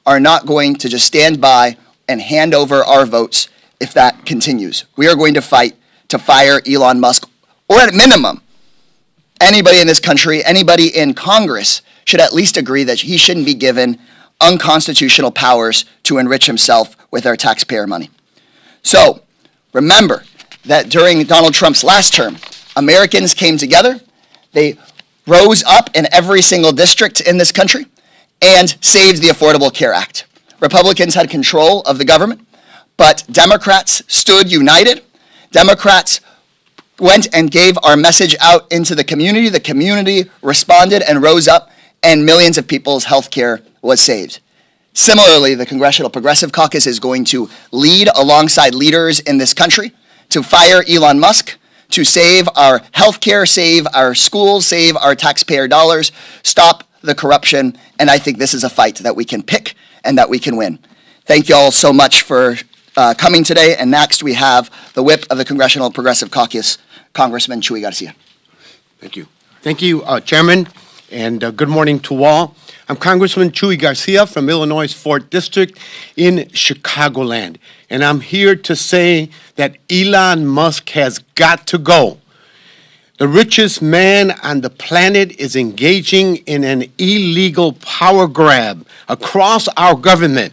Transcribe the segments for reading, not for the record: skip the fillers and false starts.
are not going to just stand by and hand over our votes if that continues. We are going to fight to fire Elon Musk, or at minimum, anybody in this country, anybody in Congress should at least agree that he shouldn't be given unconstitutional powers to enrich himself with our taxpayer money. So remember that during Donald Trump's last term, Americans came together, they rose up in every single district in this country and saved the Affordable Care Act. Republicans had control of the government, but Democrats stood united. Democrats went and gave our message out into the community. The community responded and rose up, and millions of people's health care was saved. Similarly, the Congressional Progressive Caucus is going to lead alongside leaders in this country to fire Elon Musk, to save our health care, save our schools, save our taxpayer dollars, stop the corruption, and I think this is a fight that we can pick and that we can win. Thank you all so much for coming today, and next we have the whip of the Congressional Progressive Caucus, Congressman Chuy Garcia. Thank you. Thank you, Chairman, and good morning to all. I'm Congressman Chuy Garcia from Illinois' 4th District in Chicagoland, and I'm here to say that Elon Musk has got to go. The richest man on the planet is engaging in an illegal power grab across our government.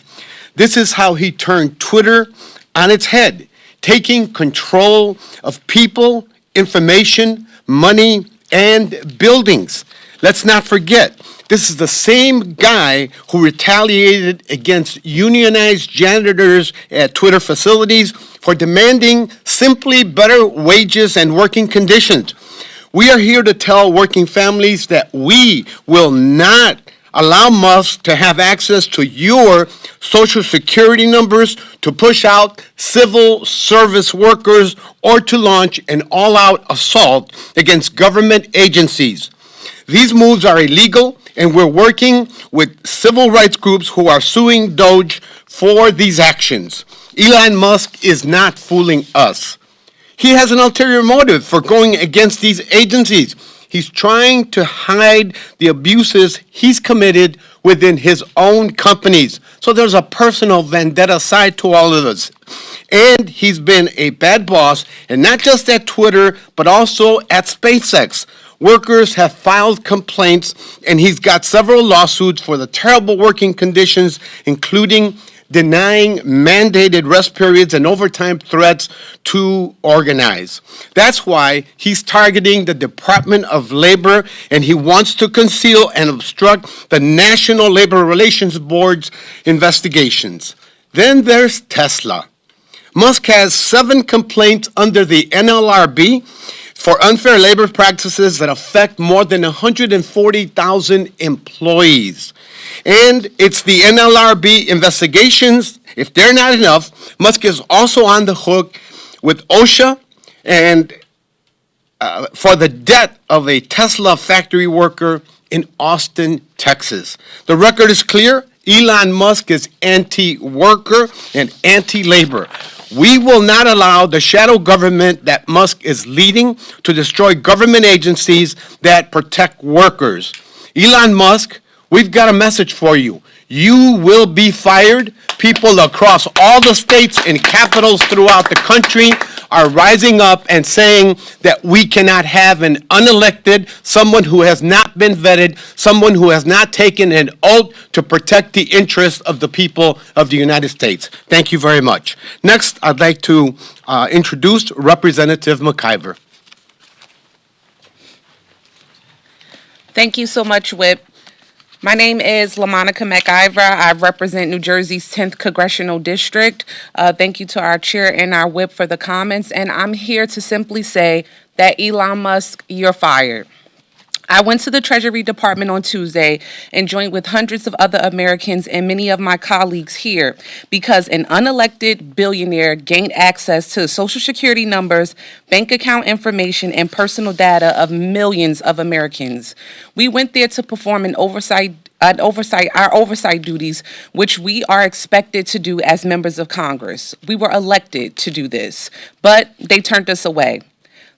This is how he turned Twitter on its head, taking control of people, information, money, and buildings. Let's not forget, this is the same guy who retaliated against unionized janitors at Twitter facilities for demanding simply better wages and working conditions. We are here to tell working families that we will not allow Musk to have access to your Social Security numbers, to push out civil service workers, or to launch an all-out assault against government agencies. These moves are illegal, and we're working with civil rights groups who are suing Doge for these actions. Elon Musk is not fooling us. He has an ulterior motive for going against these agencies. He's trying to hide the abuses he's committed within his own companies. So there's a personal vendetta side to all of this. And he's been a bad boss, and not just at Twitter, but also at SpaceX. Workers have filed complaints, and he's got several lawsuits for the terrible working conditions, including denying mandated rest periods and overtime threats to organize. That's why he's targeting the Department of Labor, and he wants to conceal and obstruct the National Labor Relations Board's investigations. Then there's Tesla. Musk has 7 complaints under the NLRB for unfair labor practices that affect more than 140,000 employees. And it's the NLRB investigations. If they're not enough, Musk is also on the hook with OSHA and for the death of a Tesla factory worker in Austin, Texas. The record is clear. Elon Musk is anti-worker and anti-labor. We will not allow the shadow government that Musk is leading to destroy government agencies that protect workers. Elon Musk, we've got a message for you. You will be fired. People across all the states and capitals throughout the country are rising up and saying that we cannot have an unelected, someone who has not been vetted, someone who has not taken an oath to protect the interests of the people of the United States. Thank you very much. Next, I'd like to introduce Representative McIver. Thank you so much, Whip. My name is LaMonica McIver. I represent New Jersey's 10th Congressional District. Thank you to our chair and our whip for the comments. And I'm here to simply say that Elon Musk, you're fired. I went to the Treasury Department on Tuesday and joined with hundreds of other Americans and many of my colleagues here because an unelected billionaire gained access to Social Security numbers, bank account information, and personal data of millions of Americans. We went there to perform our oversight duties, which we are expected to do as members of Congress. We were elected to do this, but they turned us away.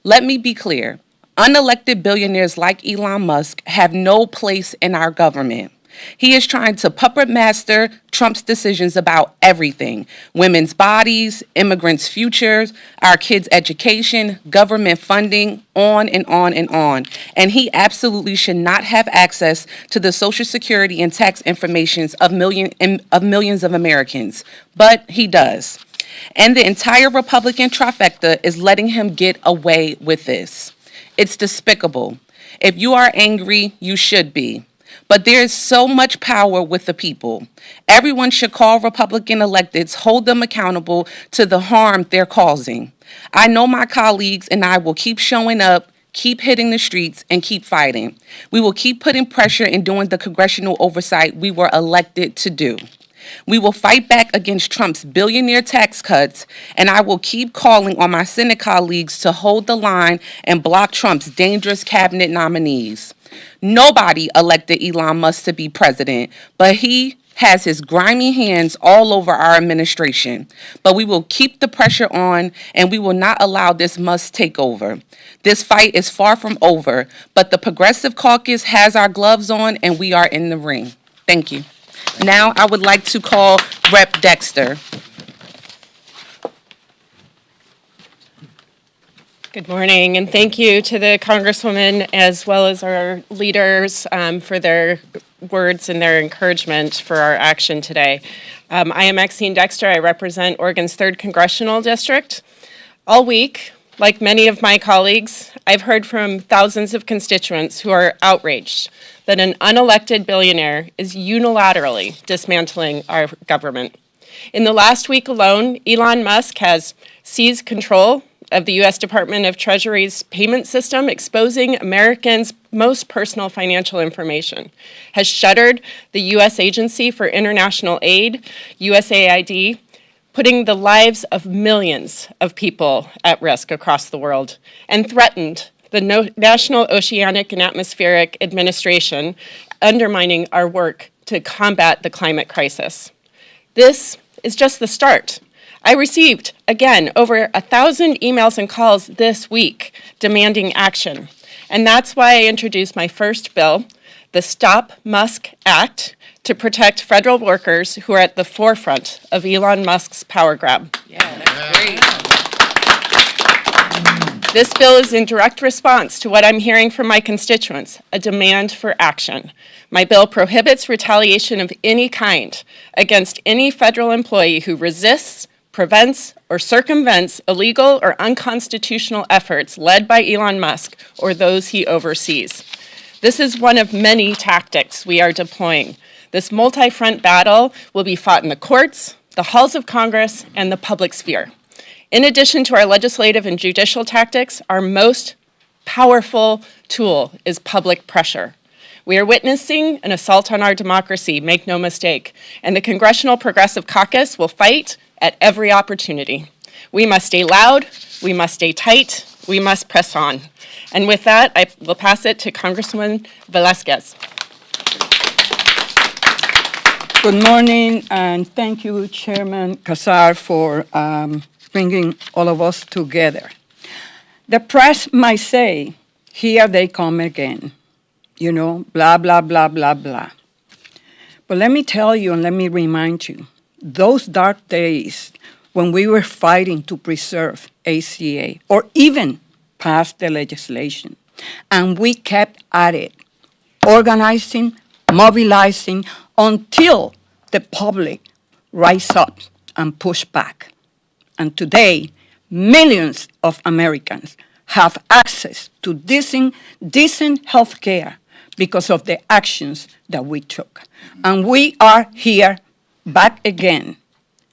Let me be clear. Unelected billionaires like Elon Musk have no place in our government. He is trying to puppet master Trump's decisions about everything: women's bodies, immigrants' futures, our kids' education, government funding, on and on and on. And he absolutely should not have access to the Social Security and tax information of millions of Americans. But he does. And the entire Republican trifecta is letting him get away with this. It's despicable. If you are angry, you should be. But there is so much power with the people. Everyone should call Republican electeds, hold them accountable to the harm they're causing. I know my colleagues and I will keep showing up, keep hitting the streets, and keep fighting. We will keep putting pressure and doing the congressional oversight we were elected to do. We will fight back against Trump's billionaire tax cuts, and I will keep calling on my Senate colleagues to hold the line and block Trump's dangerous cabinet nominees. Nobody elected Elon Musk to be president, but he has his grimy hands all over our administration. But we will keep the pressure on, and we will not allow this Musk takeover. This fight is far from over, but the Progressive Caucus has our gloves on, and we are in the ring. Thank you. Now I would like to call Rep. Dexter. Good morning, and thank you to the Congresswoman as well as our leaders for their words and their encouragement for our action today. I am Maxine Dexter. I represent Oregon's 3rd Congressional District. All week, like many of my colleagues, I've heard from thousands of constituents who are outraged that an unelected billionaire is unilaterally dismantling our government. In the last week alone, Elon Musk has seized control of the U.S. Department of Treasury's payment system, exposing Americans' most personal financial information, has shuttered the U.S. Agency for International Aid, USAID, putting the lives of millions of people at risk across the world, and threatened the National Oceanic and Atmospheric Administration, undermining our work to combat the climate crisis. This is just the start. I received, again, over 1,000 emails and calls this week demanding action. And that's why I introduced my first bill, the Stop Musk Act, to protect federal workers who are at the forefront of Elon Musk's power grab. Yeah, that's great. This bill is in direct response to what I'm hearing from my constituents, a demand for action. My bill prohibits retaliation of any kind against any federal employee who resists, prevents, or circumvents illegal or unconstitutional efforts led by Elon Musk or those he oversees. This is one of many tactics we are deploying. This multi-front battle will be fought in the courts, the halls of Congress, and the public sphere. In addition to our legislative and judicial tactics, our most powerful tool is public pressure. We are witnessing an assault on our democracy, make no mistake, and the Congressional Progressive Caucus will fight at every opportunity. We must stay loud, we must stay tight, we must press on. And with that, I will pass it to Congresswoman Velasquez. Good morning, and thank you, Chairman Casar, for bringing all of us together. The press might say, here they come again, blah, blah, blah, blah, blah. But let me tell you and let me remind you, those dark days when we were fighting to preserve ACA or even pass the legislation, and we kept at it, organizing, mobilizing, until the public rise up and push back. And today, millions of Americans have access to decent health care because of the actions that we took. And we are here back again.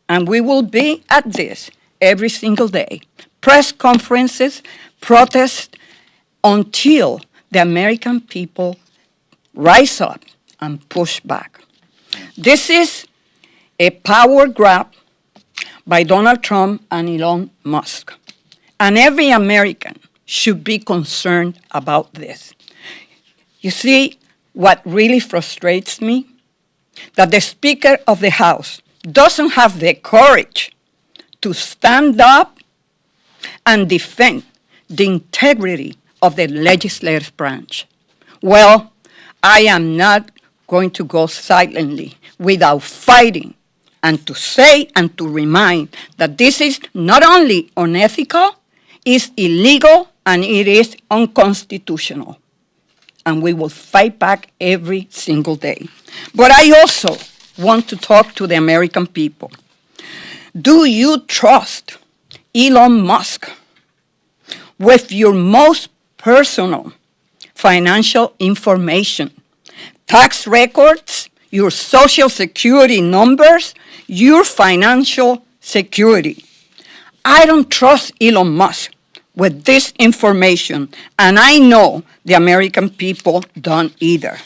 And we will be at this every single day. Press conferences, protests, until the American people rise up and push back. This is a power grab by Donald Trump and Elon Musk. And every American should be concerned about this. You see, what really frustrates me? That the Speaker of the House doesn't have the courage to stand up and defend the integrity of the legislative branch. Well, I am not going to go silently without fighting and to say and to remind that this is not only unethical, it's illegal, and it is unconstitutional. And we will fight back every single day. But I also want to talk to the American people. Do you trust Elon Musk with your most personal financial information, tax records, your social security numbers, your financial security? I don't trust Elon Musk with this information, and I know the American people don't either.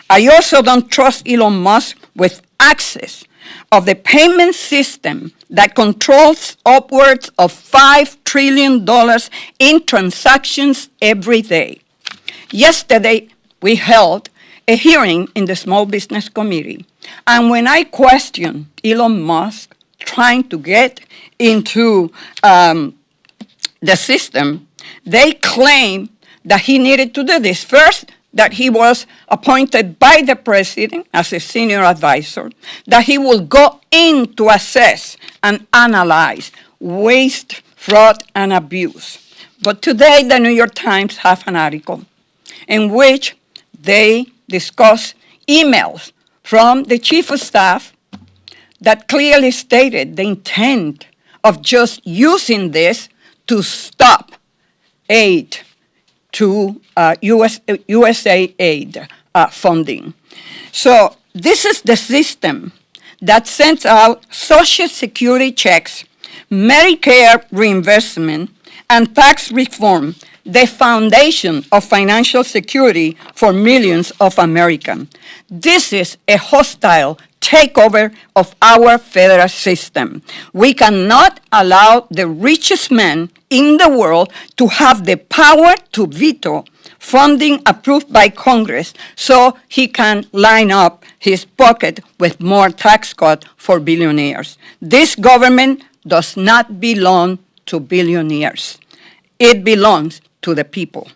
I also don't trust Elon Musk with access of the payment system that controls upwards of $5 trillion in transactions every day. Yesterday, we held a hearing in the Small Business Committee, and when I questioned Elon Musk trying to get into the system, they claimed that he needed to do this. First, that he was appointed by the president as a senior advisor, that he will go in to assess and analyze waste, fraud, and abuse. But today, the New York Times have an article in which they discuss emails from the chief of staff that clearly stated the intent of just using this to stop aid to USAID funding. So this is the system that sends out Social Security checks, Medicare reimbursement, and tax reform, the foundation of financial security for millions of Americans. This is a hostile takeover of our federal system. We cannot allow the richest man in the world to have the power to veto funding approved by Congress so he can line up his pocket with more tax cuts for billionaires. This government does not belong to billionaires. It belongs to the people.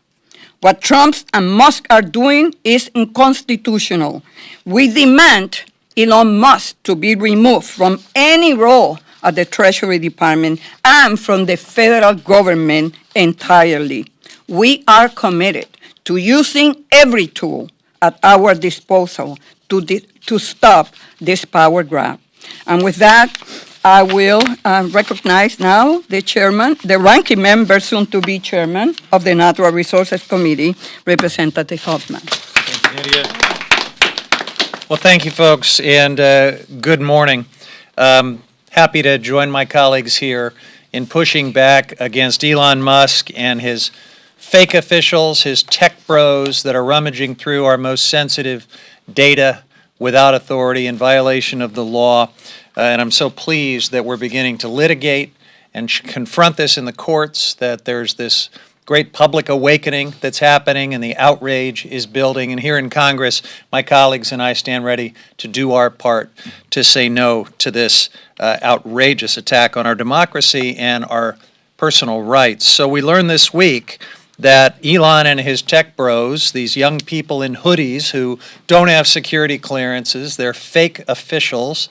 What Trump and Musk are doing is unconstitutional. We demand Elon Musk to be removed from any role at the Treasury Department and from the federal government entirely. We are committed to using every tool at our disposal to stop this power grab. And with that, I will recognize now the chairman, the ranking member, soon to be chairman of the Natural Resources Committee, Representative Hoffman. Thank you, Nydia. Well, thank you, folks, and good morning. Happy to join my colleagues here in pushing back against Elon Musk and his fake officials, his tech bros that are rummaging through our most sensitive data without authority in violation of the law. And I'm so pleased that we're beginning to litigate and confront this in the courts, that there's this great public awakening that's happening and the outrage is building. And here in Congress, my colleagues and I stand ready to do our part to say no to this outrageous attack on our democracy and our personal rights. So we learned this week that Elon and his tech bros, these young people in hoodies who don't have security clearances, they're fake officials,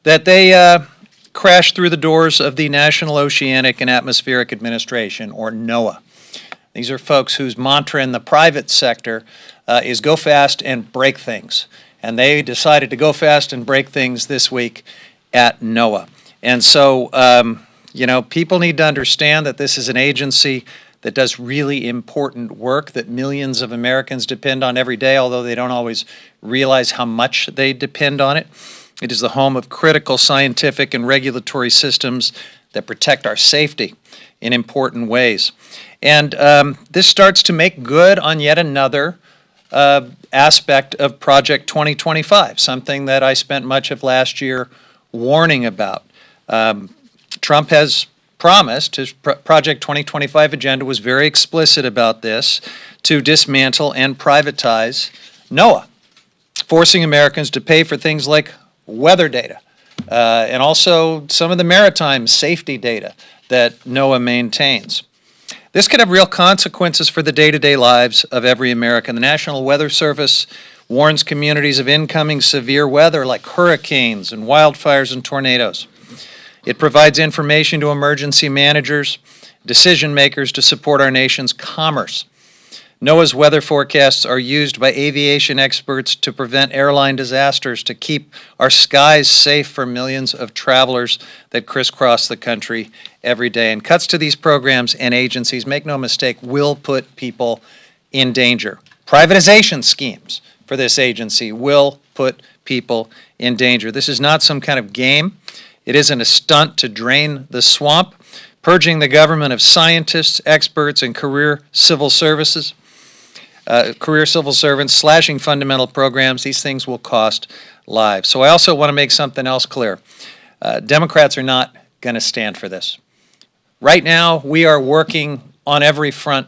that they crashed through the doors of the National Oceanic and Atmospheric Administration, or NOAA. These are folks whose mantra in the private sector is go fast and break things. And they decided to go fast and break things this week at NOAA. And so, people need to understand that this is an agency that does really important work that millions of Americans depend on every day, although they don't always realize how much they depend on it. It is the home of critical scientific and regulatory systems that protect our safety in important ways. And this starts to make good on yet another aspect of Project 2025, something that I spent much of last year warning about. Trump has promised, his Project 2025 agenda was very explicit about this, to dismantle and privatize NOAA, forcing Americans to pay for things like weather data, and also some of the maritime safety data that NOAA maintains. This could have real consequences for the day-to-day lives of every American. The National Weather Service warns communities of incoming severe weather like hurricanes and wildfires and tornadoes. It provides information to emergency managers, decision makers to support our nation's commerce. NOAA's weather forecasts are used by aviation experts to prevent airline disasters, to keep our skies safe for millions of travelers that crisscross the country every day. And cuts to these programs and agencies, make no mistake, will put people in danger. Privatization schemes for this agency will put people in danger. This is not some kind of game. It isn't a stunt to drain the swamp, purging the government of scientists, experts, and career civil servants, slashing fundamental programs. These things will cost lives. So I also want to make something else clear. Democrats are not going to stand for this. Right now, we are working on every front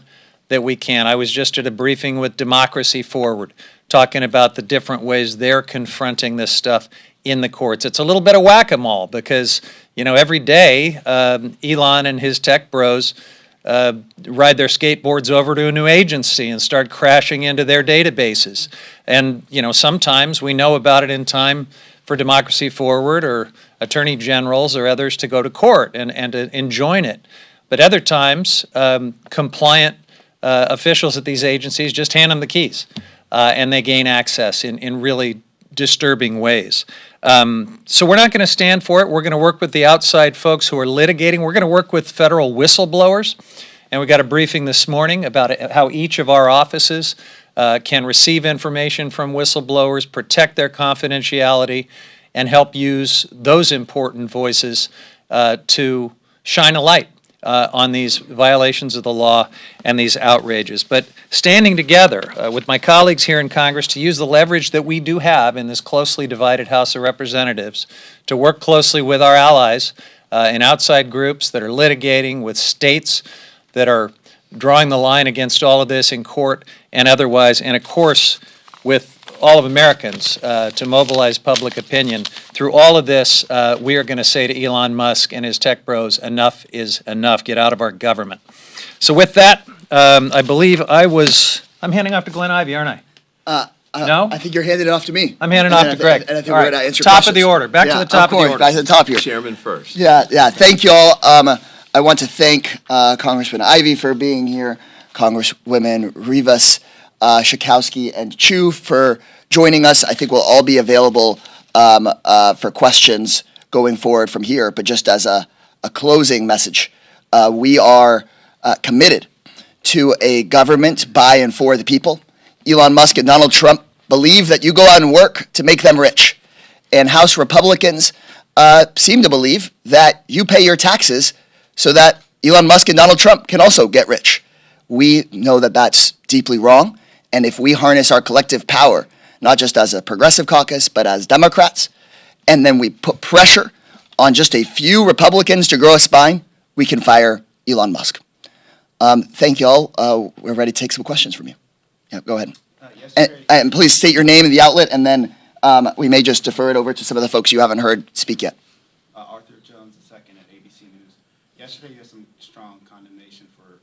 that we can. I was just at a briefing with Democracy Forward, talking about the different ways they're confronting this stuff in the courts. It's a little bit of whack-a-mole because, you know, every day Elon and his tech bros ride their skateboards over to a new agency and start crashing into their databases. And, you know, sometimes we know about it in time for Democracy Forward or attorney generals or others to go to court and to enjoin it. But other times, compliant officials at these agencies just hand them the keys and they gain access in really disturbing ways. So we're not going to stand for it. We're going to work with the outside folks who are litigating. We're going to work with federal whistleblowers. And we got a briefing this morning about how each of our offices can receive information from whistleblowers, protect their confidentiality, and help use those important voices to shine a light on these violations of the law and these outrages. But standing together with my colleagues here in Congress to use the leverage that we do have in this closely divided House of Representatives to work closely with our allies in outside groups that are litigating, with states that are drawing the line against all of this in court and otherwise, and of course with all of Americans to mobilize public opinion. Through all of this, we are going to say to Elon Musk and his tech bros, enough is enough. Get out of our government. So with that, I believe I'm handing off to Glenn Ivey, aren't I? No? I think you're handing it off to me. I'm handing off to Greg. And I think All we're right. going to answer Top questions. of the order. Back to the top of the order. Back to the top here. Chairman first. Yeah. Thank you all. I want to thank Congressman Ivey for being here, Congresswomen Rivas, Schakowsky, and Chu for joining us. I think we'll all be available for questions going forward from here. But just as a closing message, we are committed to a government by and for the people. Elon Musk and Donald Trump believe that you go out and work to make them rich. And House Republicans seem to believe that you pay your taxes so that Elon Musk and Donald Trump can also get rich. We know that that's deeply wrong. And if we harness our collective power, not just as a progressive caucus, but as Democrats, and then we put pressure on just a few Republicans to grow a spine, we can fire Elon Musk. Thank you all. We're ready to take some questions from you. Yeah, go ahead. And please state your name and the outlet, and then we may just defer it over to some of the folks you haven't heard speak yet. Arthur Jones II at ABC News. Yesterday, you had some strong condemnation for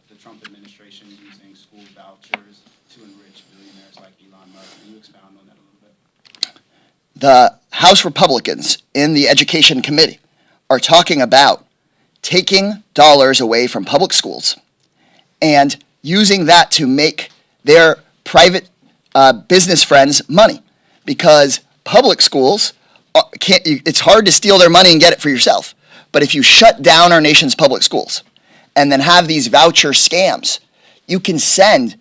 the Trump administration using school vouchers to enrich billionaires like Elon Musk. Can you expound on that a little bit? The House Republicans in the Education Committee are talking about taking dollars away from public schools and using that to make their private business friends money, because public schools it's hard to steal their money and get it for yourself. But if you shut down our nation's public schools and then have these voucher scams, you can send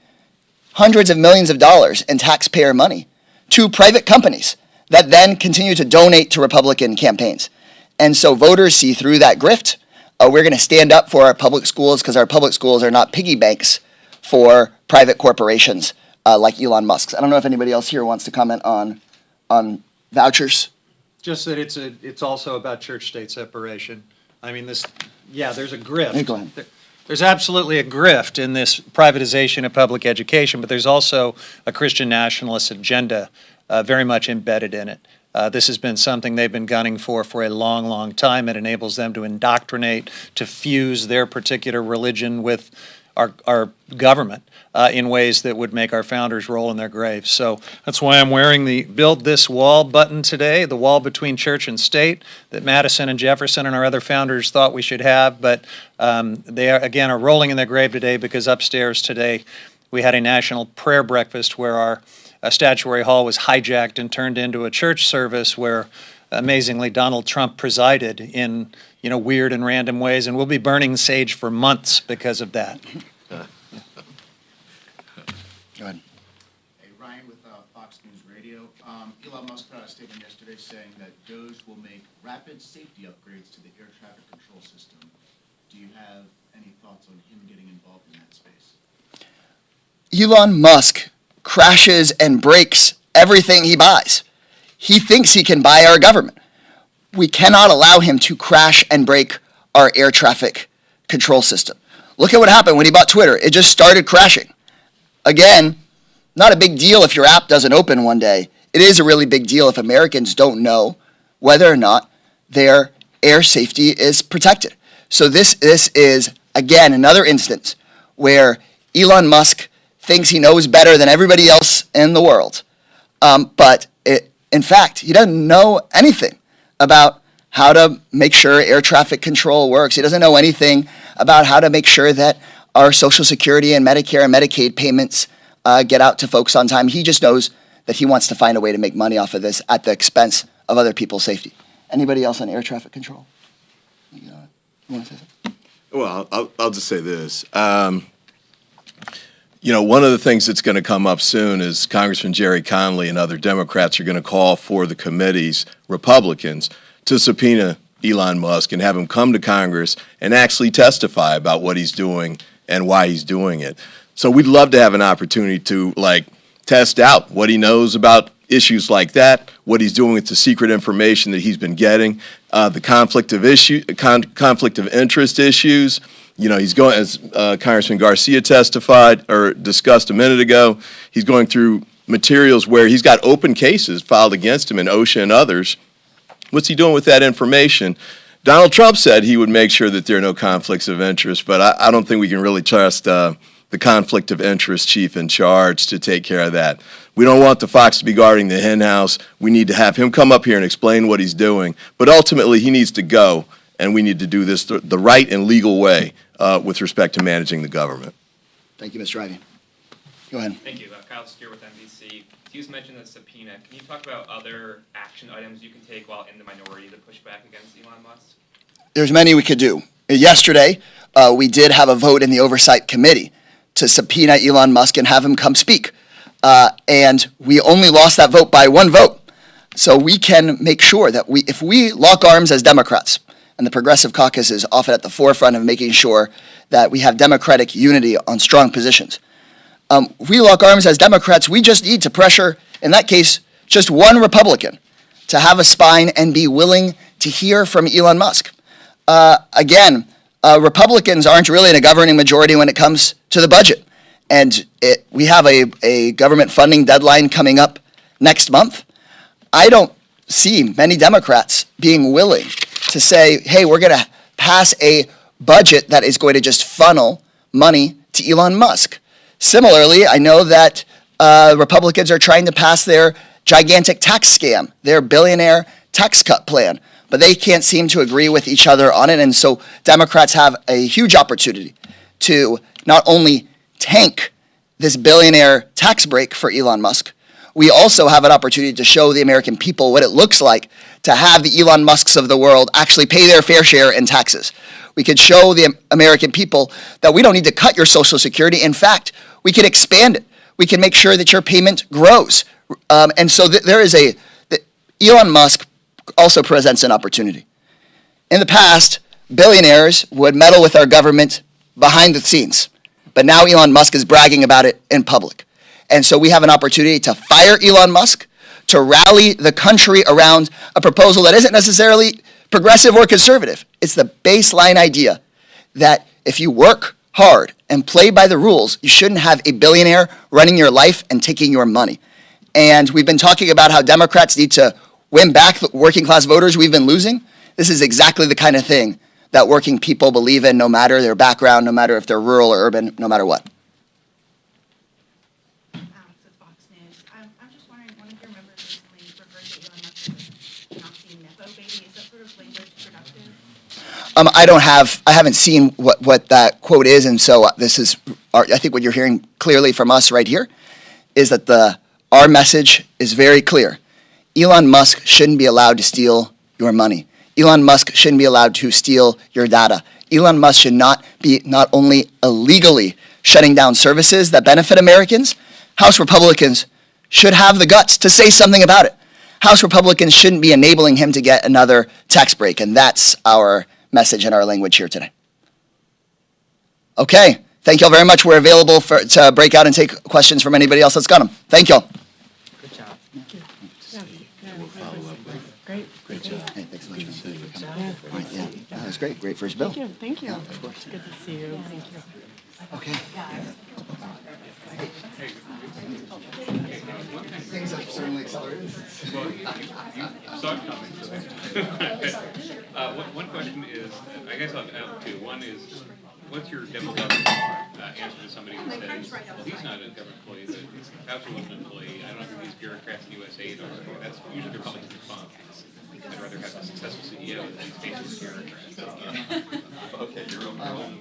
hundreds of millions of dollars in taxpayer money to private companies that then continue to donate to Republican campaigns. And so voters see through that grift. We're going to stand up for our public schools because our public schools are not piggy banks for private corporations like Elon Musk's. I don't know if anybody else here wants to comment on vouchers. Just that it's also about church-state separation. I mean, there's a grift. Hey, go ahead. There's absolutely a grift in this privatization of public education, but there's also a Christian nationalist agenda very much embedded in it. This has been something they've been gunning for a long, long time. It enables them to indoctrinate, to fuse their particular religion with our government in ways that would make our founders roll in their graves. So that's why I'm wearing the Build This Wall button today, the wall between church and state that Madison and Jefferson and our other founders thought we should have. But they are, again, are rolling in their grave today because upstairs today we had a national prayer breakfast where our statuary hall was hijacked and turned into a church service where, amazingly, Donald Trump presided in weird and random ways, and we'll be burning sage for months because of that. Go ahead. Hey, Ryan with Fox News Radio. Elon Musk put out a statement yesterday saying that DOGE will make rapid safety upgrades to the air traffic control system. Do you have any thoughts on him getting involved in that space? Elon Musk crashes and breaks everything he buys. He thinks he can buy our government. We cannot allow him to crash and break our air traffic control system. Look at what happened when he bought Twitter. It just started crashing. Again, not a big deal if your app doesn't open one day. It is a really big deal if Americans don't know whether or not their air safety is protected. So this is, again, another instance where Elon Musk thinks he knows better than everybody else in the world. In fact, he doesn't know anything about how to make sure air traffic control works. He doesn't know anything about how to make sure that our Social Security and Medicare and Medicaid payments get out to folks on time. He just knows that he wants to find a way to make money off of this at the expense of other people's safety. Anybody else on air traffic control? You want to say something? Well, I'll just say this. One of the things that's going to come up soon is Congressman Jerry Connolly and other Democrats are going to call for the committees, Republicans, to subpoena Elon Musk and have him come to Congress and actually testify about what he's doing and why he's doing it. So we'd love to have an opportunity to test out what he knows about issues like that, what he's doing with the secret information that he's been getting, the conflict of interest issues. He's going, as Congressman Garcia testified or discussed a minute ago, he's going through materials where he's got open cases filed against him in OSHA and others. What's he doing with that information? Donald Trump said he would make sure that there are no conflicts of interest, but I don't think we can really trust the conflict of interest chief in charge to take care of that. We don't want the fox to be guarding the hen house. We need to have him come up here and explain what he's doing. But ultimately, he needs to go, and we need to do this the right and legal way with respect to managing the government. Thank you, Mr. Ivey. Go ahead. Thank you. Kyle Steer with NBC. You just mentioned the subpoena. Can you talk about other action items you can take while in the minority to push back against Elon Musk? There's many we could do. Yesterday, we did have a vote in the Oversight Committee to subpoena Elon Musk and have him come speak. And we only lost that vote by one vote. So we can make sure that if we lock arms as Democrats, and the Progressive Caucus is often at the forefront of making sure that we have Democratic unity on strong positions. If we lock arms as Democrats, we just need to pressure, in that case, just one Republican to have a spine and be willing to hear from Elon Musk. Republicans aren't really in a governing majority when it comes to the budget. And we have a government funding deadline coming up next month. I don't see many Democrats being willing to say, hey, we're going to pass a budget that is going to just funnel money to Elon Musk. Similarly, I know that Republicans are trying to pass their gigantic tax scam, their billionaire tax cut plan, but they can't seem to agree with each other on it. And so Democrats have a huge opportunity to not only tank this billionaire tax break for Elon Musk, we also have an opportunity to show the American people what it looks like to have the Elon Musks of the world actually pay their fair share in taxes. We could show the American people that we don't need to cut your Social Security. In fact, we can expand it. We can make sure that your payment grows. And so Elon Musk also presents an opportunity. In the past, billionaires would meddle with our government behind the scenes. But now Elon Musk is bragging about it in public. And so we have an opportunity to fire Elon Musk, to rally the country around a proposal that isn't necessarily progressive or conservative. It's the baseline idea that if you work hard and play by the rules, you shouldn't have a billionaire running your life and taking your money. And we've been talking about how Democrats need to win back the working class voters we've been losing. This is exactly the kind of thing that working people believe in, no matter their background, no matter if they're rural or urban, no matter what. Alex with Fox News. I'm just wondering, one of your members recently referred to Elon Musk as Nazi nepo baby. Is that sort of language productive? I haven't seen what that quote is, and so I think what you're hearing clearly from us right here is that our message is very clear. Elon Musk shouldn't be allowed to steal your money. Elon Musk shouldn't be allowed to steal your data. Elon Musk should not be not only illegally shutting down services that benefit Americans, House Republicans should have the guts to say something about it. House Republicans shouldn't be enabling him to get another tax break, and that's our message and our language here today. Okay, thank you all very much. We're available to break out and take questions from anybody else that's got them. Thank you all. Good job. Great job. Hey, thanks so much for coming. Right, yeah, that was great. Great first bill. Thank you. Yeah, of course. It's good to see you. Thank you. Okay. Things have certainly accelerated. Well, you saw it coming. One question is, I guess I'll have two. One is, what's your devil's answer to somebody who says, well, he's not a government employee, but Fauci was an employee. I don't know who these bureaucrats in USAID are. That's usually the Republican response. I'd rather have a successful CEO than these fancy bureaucrats. Okay, you're on.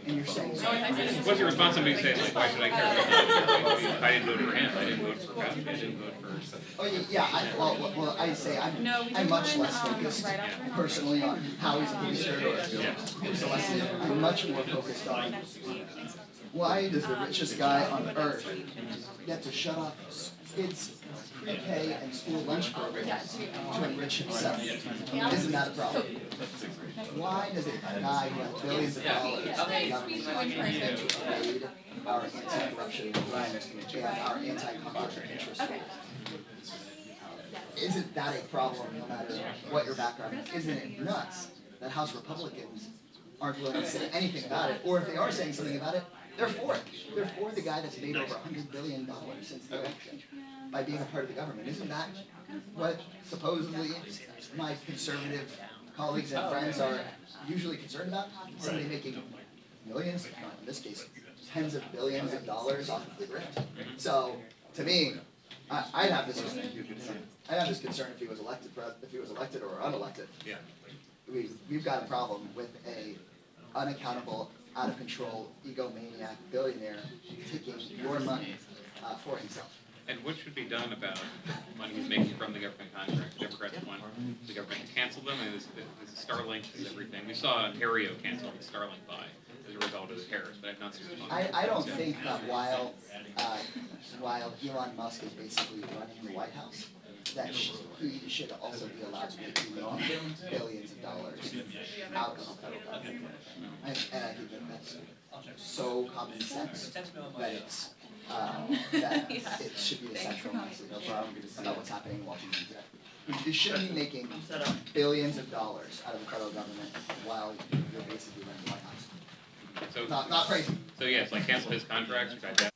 And you're saying, What's your response? Somebody says, like, why should I care about that? I didn't vote for him. I didn't vote for Fauci. I didn't vote for such. oh yeah, I'd say I'm much less focused personally on how he's administered or who's elected. I'm much more focused on why does the richest guy on earth get to shut off kids' pre-K and school lunch programs to enrich himself? Isn't that a problem? Why does a guy who has billions of dollars in government get to evade our anti-corruption and our anti-conflict of interest? Isn't that a problem no matter what your background is? Isn't it nuts that House Republicans aren't willing to say anything about it? Or if they are saying something about it, they're for it. They're for the guy that's made over $100 billion since the election by being a part of the government. Isn't that what supposedly my conservative colleagues and friends are usually concerned about? Somebody making millions, not in this case, tens of billions of dollars off of the grift. So, to me, I'd have this concern if he was elected or unelected. Yeah. We've got a problem with a unaccountable, out of control, egomaniac billionaire taking your money for himself. And what should be done about the money he's making from the government contract? The Democrats want the government to cancel them, and there's Starlink and everything. We saw Ontario cancel the Starlink buy as a result of the tariffs, but I've not seen the money. I don't think that while Elon Musk is basically running the White House, that he should also be allowed to make billions of dollars out of the federal government. And I think that that's so common sense that it should be a central message about what's happening in Washington today. You shouldn't be making billions of dollars out of the federal government while you're basically running the White House. So Not crazy. So yes, like cancel his contracts, which I